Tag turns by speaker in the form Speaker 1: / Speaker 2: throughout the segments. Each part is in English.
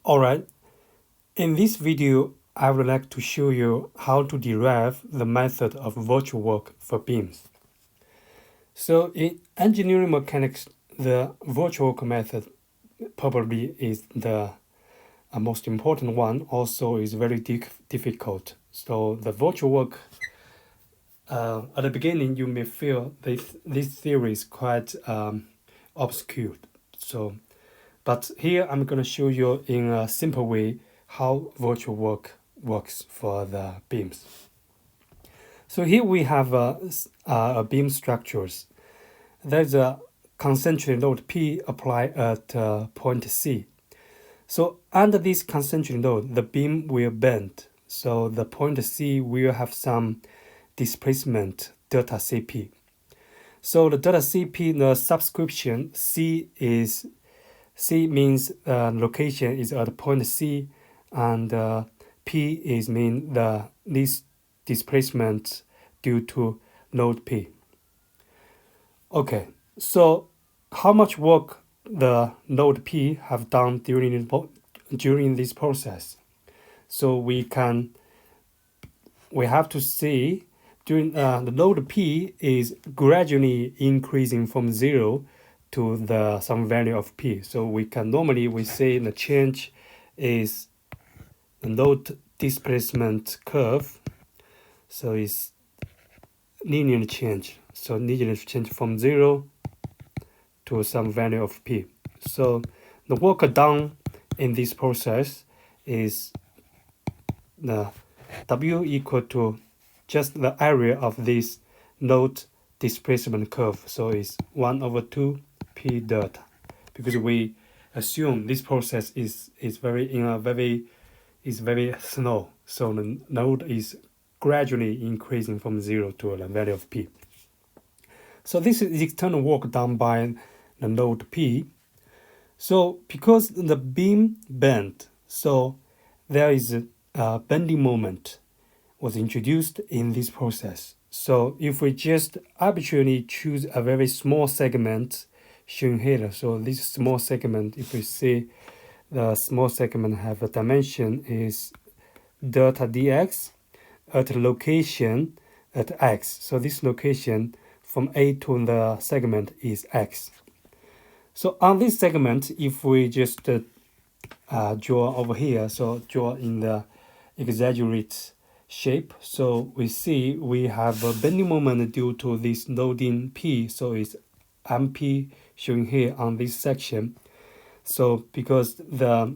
Speaker 1: Alright, in this video, I would like to show you how to derive the method of virtual work for beams. So in engineering mechanics, the virtual work method probably is the most important one, also is very difficult. So the virtual work, at the beginning, you may feel this theory is quite obscure. But here I'm going to show you in a simple way how virtual work works for the beams. So here we have a beam structures. There's a concentric load P applied at point C. So under this concentric load, the beam will bend. So the point C will have some displacement delta Cp. So the delta Cp, the subscription C means location is at point C, and P is mean this displacement due to load P. Okay, so how much work the load P have done during this process? So we have to see during the load P is gradually increasing from 0 to some value of P. So we say the change is the load displacement curve. So it's linear change. So linear change from 0 to some value of P. So the work done in this process is the W equal to just the area of this load displacement curve. So it's 1/2 P delta, because we assume this process is very slow. So the load is gradually increasing from 0 to the value of P. So this is external work done by the load P. So because the beam bent, so there is a bending moment was introduced in this process. So if we just arbitrarily choose a very small segment shown here, so this small segment, if we see the small segment have a dimension is delta dx at a location at x. So this location from A to the segment is x. So on this segment, if we just draw over here, so draw in the exaggerate shape, so we see we have a bending moment due to this loading P, so it's MP shown here on this section. So because the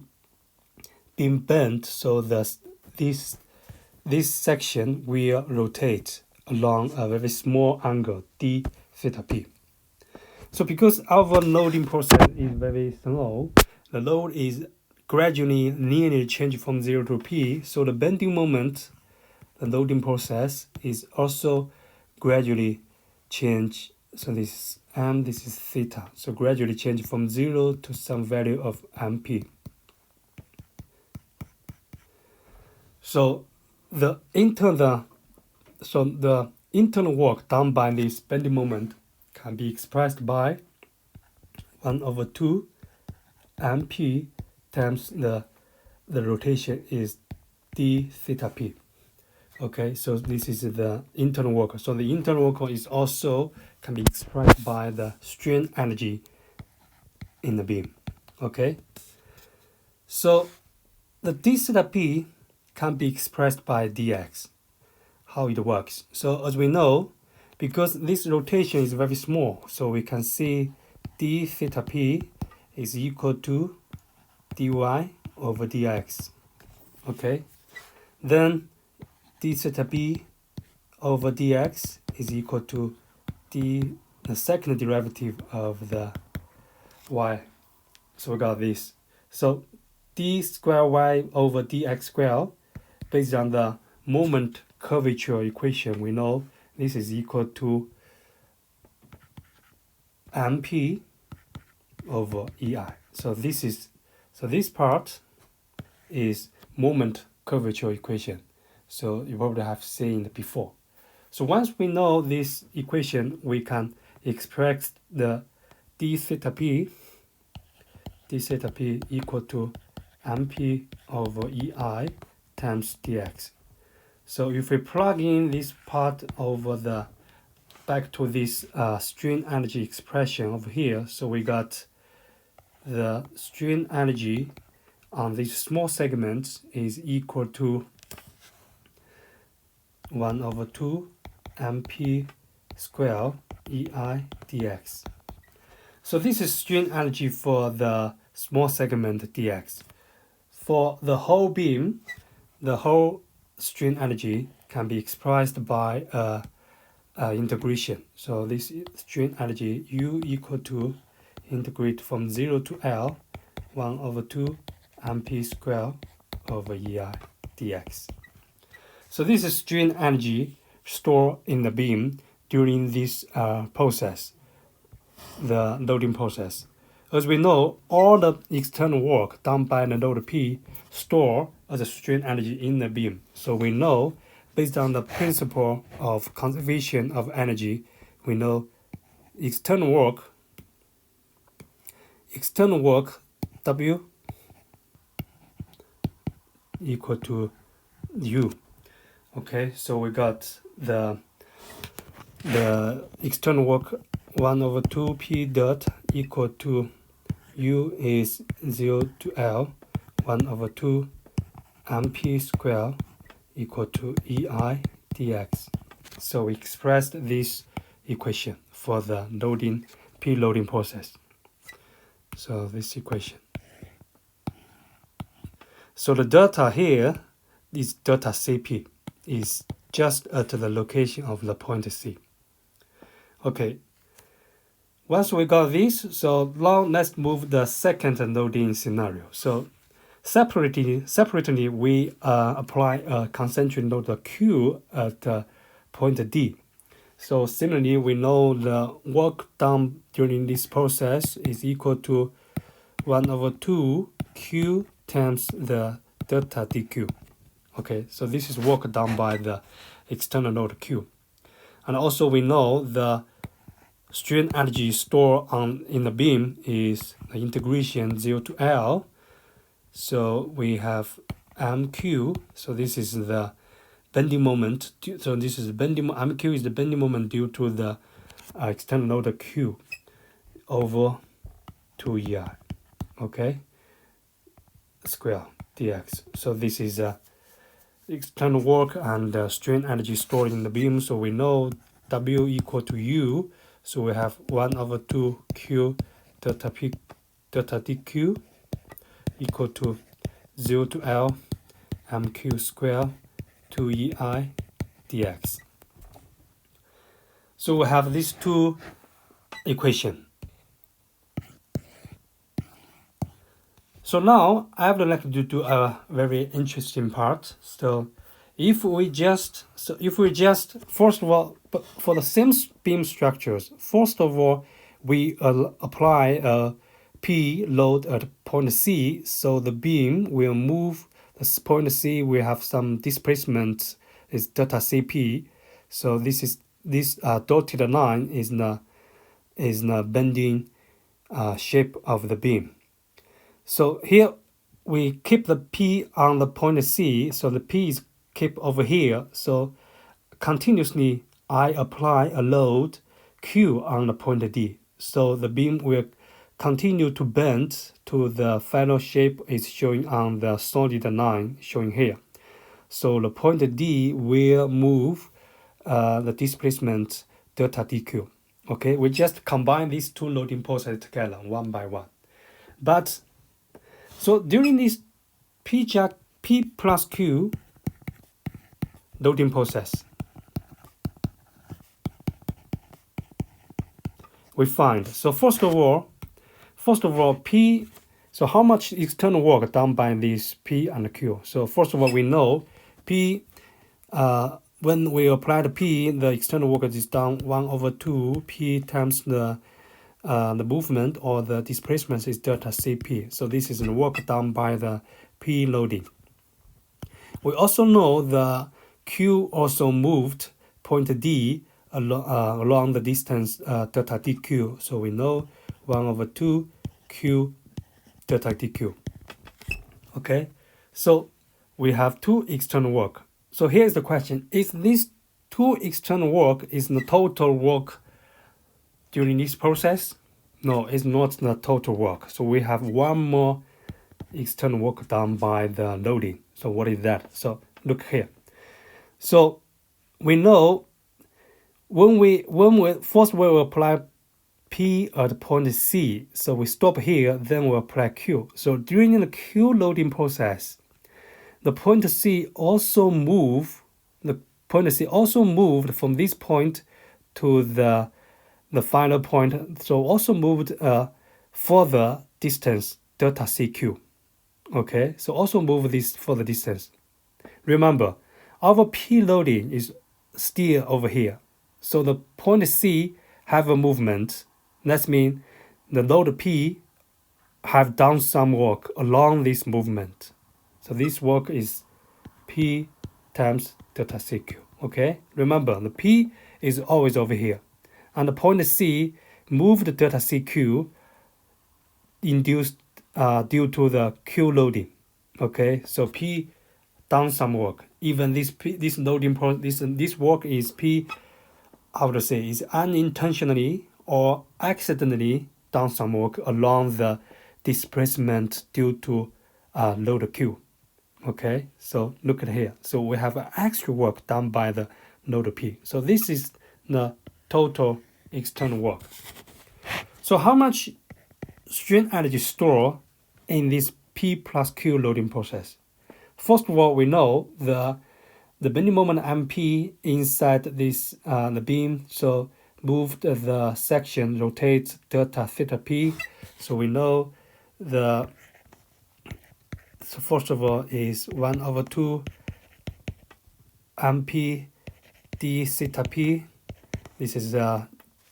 Speaker 1: beam bent, so this section will rotate along a very small angle d theta p. So because our loading process is very slow, the load is gradually linearly changing from 0 to P. So the bending moment, the loading process is also gradually change. So this M, this is theta. So gradually change from 0 to some value of MP. So the internal work done by this bending moment can be expressed by 1/2 MP times the rotation is d theta p. Okay, so this is the internal work. So the internal work is also can be expressed by the strain energy in the beam. Okay, so the d theta p can be expressed by dx. How it works? So as we know, because this rotation is very small, so we can see d theta p is equal to dy over dx. Okay, then d theta p over dx is equal to the second derivative of the y. So we got this. So d square y over dx square, based on the moment curvature equation, we know this is equal to mp over ei. So this part is moment curvature equation. So you probably have seen it before. So once we know this equation, we can express the d theta p equal to mp over ei times dx. So if we plug in this part over the back to this strain energy expression over here, so we got the strain energy on these small segments is equal to 1 over 2 mp square ei dx. So this is strain energy for the small segment dx. For the whole beam, the whole strain energy can be expressed by integration. So this strain energy U equal to integrate from 0 to L 1 over 2 mp square over ei dx. So this is strain energy stored in the beam during this process, the loading process. As we know, all the external work done by the node P store as a strain energy in the beam. So we know, based on the principle of conservation of energy, we know external work W equal to U. Okay, so we got the external work 1 over 2 P dot equal to U is 0 to L 1 over 2 mp square equal to ei dx. So we expressed this equation for the loading P loading process. So this equation. So the delta here is delta Cp, is just at the location of the point C. Okay. Once we got this, so now let's move the second loading scenario. So separately we apply a concentric node Q at point D. So similarly, we know the work done during this process is equal to 1 over 2 Q times the delta dq. Okay, so this is work done by the external node Q. And also we know the strain energy stored in the beam is the integration 0 to L. So we have mq. So this is the bending moment. So this is bending. Mq is the bending moment due to the external node Q over 2ei. Okay, square dx. So this is external work and strain energy stored in the beam. So we know W equal to U. So we have 1 over 2 Q delta P delta dq equal to 0 to L mq square 2ei dx. So we have these two equations. So now I would like to do a very interesting part. So if we just first of all, for the same beam structures, first of all we apply a P load at point C. So the beam will move. The point C will have some displacement is delta Cp. So this dotted line is the bending shape of the beam. So here we keep the P on the point C, so the P is kept over here. So continuously I apply a load Q on the point D. So the beam will continue to bend to the final shape is showing on the solid line showing here. So the point D will move the displacement delta dq. Okay, we just combine these two loading processes together one by one. But so during this P plus Q loading process, we find, so first of all P, so how much external work done by this P and Q? So first of all, we know P, when we apply the P, the external work is done 1 over 2 P times the movement or the displacement is delta Cp. So this is the work done by the P loading. We also know the Q also moved point D along the distance delta dq. So we know 1 over 2 Q delta dq. Okay, so we have two external work. So here's the question: is this two external work is the total work during this process? No, it's not the total work. So we have one more external work done by the loading. So what is that? So look here. So we know when we first we will apply P at point C. So we stop here, then we apply Q. So during the Q loading process, the point C also moved from this point to the final point. So also moved further distance delta CQ. Okay, so also move this further distance. Remember, our P loading is still over here. So the point C have a movement. That means the load P have done some work along this movement. So this work is P times delta CQ. Okay, remember the P is always over here. And the point C moved delta CQ induced due to the Q loading. Okay, so P done some work. Even this loading this work is P, how to say, is unintentionally or accidentally done some work along the displacement due to load Q. Okay, so look at here. So we have extra work done by the node P. So this is the total external work. So how much strain energy stored in this P plus Q loading process? First of all, we know the bending moment MP inside this the beam. So move the section, rotate delta theta P. So we know the so first of all is 1/2 MP d theta P. This is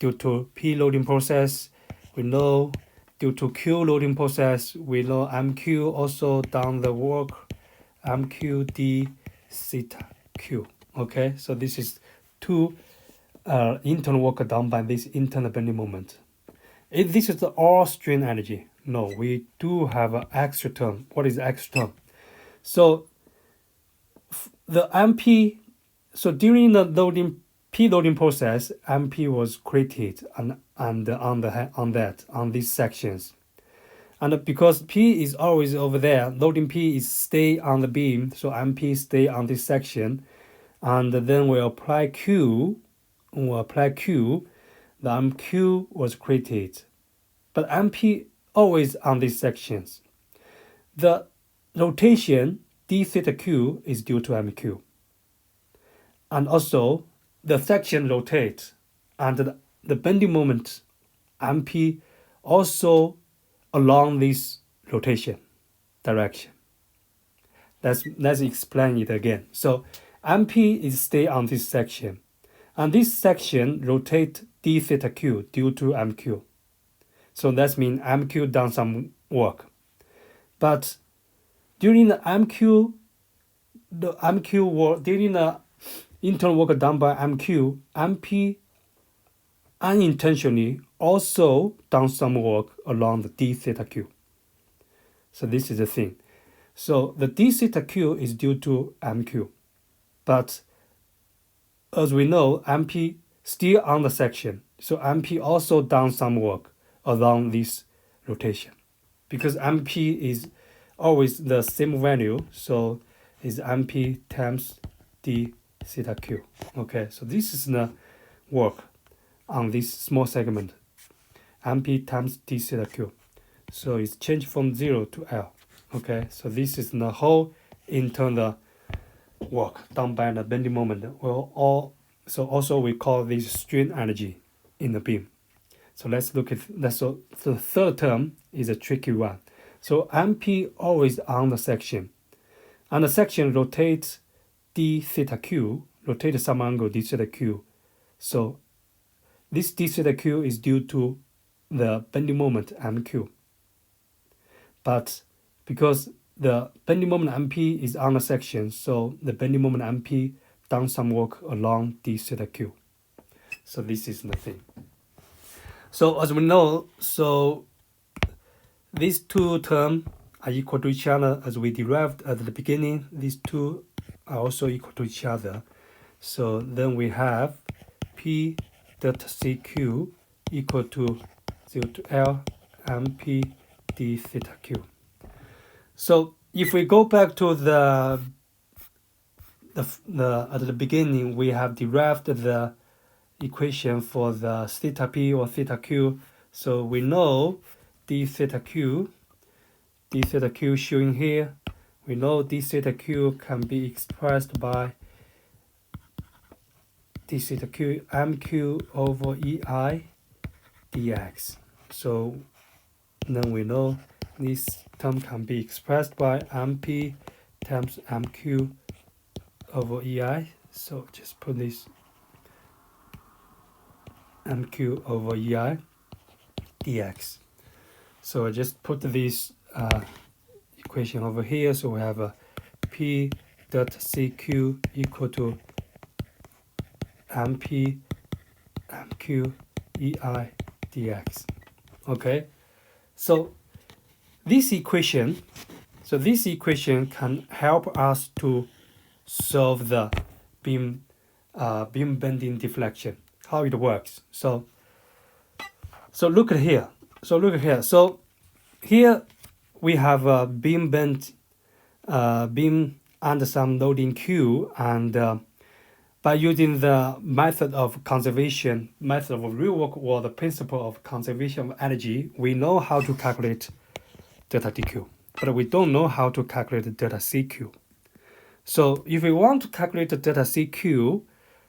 Speaker 1: due to P loading process. We know due to Q loading process, we know MQ also done the work, MQ d theta Q. Okay, so this is two internal work done by this internal bending moment. If this is the all strain energy, no, we do have an extra term. What is the extra term? So the MP, so during the loading P loading process, MP was created on these sections. And because P is always over there, loading P is stay on the beam, so MP stay on this section. And then we apply Q. When we apply Q, the MQ was created. But MP always on these sections. The rotation d theta Q is due to MQ. And also, the section rotates, and the bending moment MP also along this rotation direction. Let's explain it again. So MP is stay on this section, and this section rotate d theta Q due to MQ. So that means MQ done some work. But during the MQ work, during the internal work done by MQ, MP unintentionally also done some work along the d theta Q. So this is the thing. So the d theta Q is due to MQ. But as we know, MP still on the section. So MP also done some work along this rotation. Because MP is always the same value, so is MP times d theta Q. Okay, so this is the work on this small segment, MP times d theta Q. So it's changed from 0 to L. Okay, so this is the whole internal work done by the bending moment. So also we call this strain energy in the beam. So let's look at that. So the third term is a tricky one. So MP always on the section, and the section rotates d theta Q, rotate some angle d theta Q. So this d theta Q is due to the bending moment MQ. But because the bending moment MP is on the section, so the bending moment MP done some work along d theta Q. So this is the thing. So as we know, so these two terms are equal to each other as we derived at the beginning. These two are also equal to each other. So then we have P dot CQ equal to 0 to L MP d theta Q. So if we go back to the at the beginning, we have derived the equation for the theta P or theta Q. So we know d theta Q showing here. We know d theta Q can be expressed by d theta Q mq over EI dx. So then we know this term can be expressed by mp times mq over EI. So just put this mq over EI dx. So I just put this equation over here. So we have a P dot CQ equal to mp mq EI dx. Okay, so this equation can help us to solve the beam bending deflection, how it works. So look at here. So here we have a beam bent beam under some loading Q, and by using the method of conservation, method of rework, or the principle of conservation of energy, we know how to calculate delta dq, but we don't know how to calculate delta cq. So if we want to calculate the delta cq,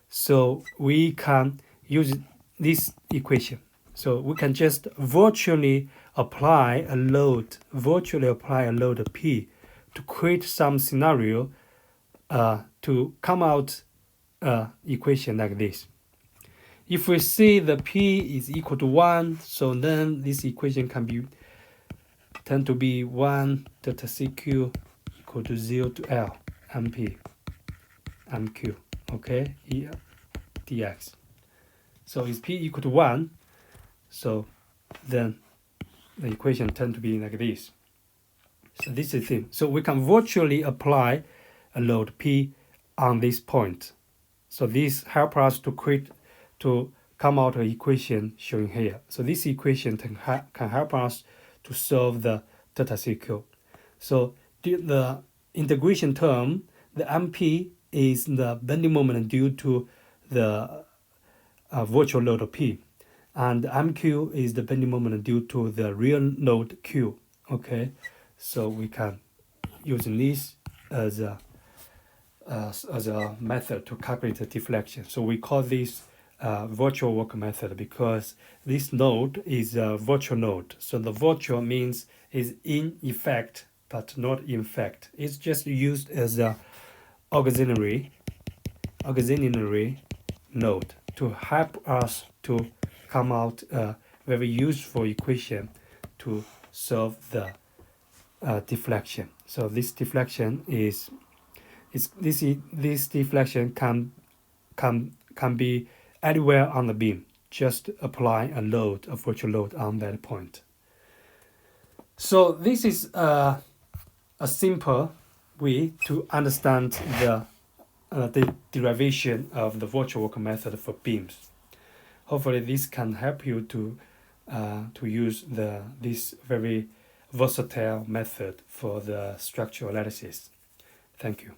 Speaker 1: so we can use this equation. So we can just virtually apply a load P to create some scenario to come out equation like this. If we see the P is equal to 1, so then this equation can be tend to be 1 delta CQ equal to 0 to L MP MQ, okay, E dx. So is P equal to 1, so then the equation tend to be like this. So this is the thing. So we can virtually apply a load P on this point. So this helps us to come out an equation shown here. So this equation can help us to solve the delta CQ. So the integration term, the MP is the bending moment due to the virtual load P, and MQ is the bending moment due to the real load Q. Okay, so we can use this as a method to calculate the deflection. So we call this virtual work method because this node is a virtual node. So the virtual means is in effect but not in fact. It's just used as a auxiliary node to help us to come out a very useful equation to solve the deflection. So this deflection this deflection can be anywhere on the beam. Just apply a virtual load on that point. So this is a simple way to understand the derivation of the virtual work method for beams. Hopefully, this can help you to use this very versatile method for the structural analysis. Thank you.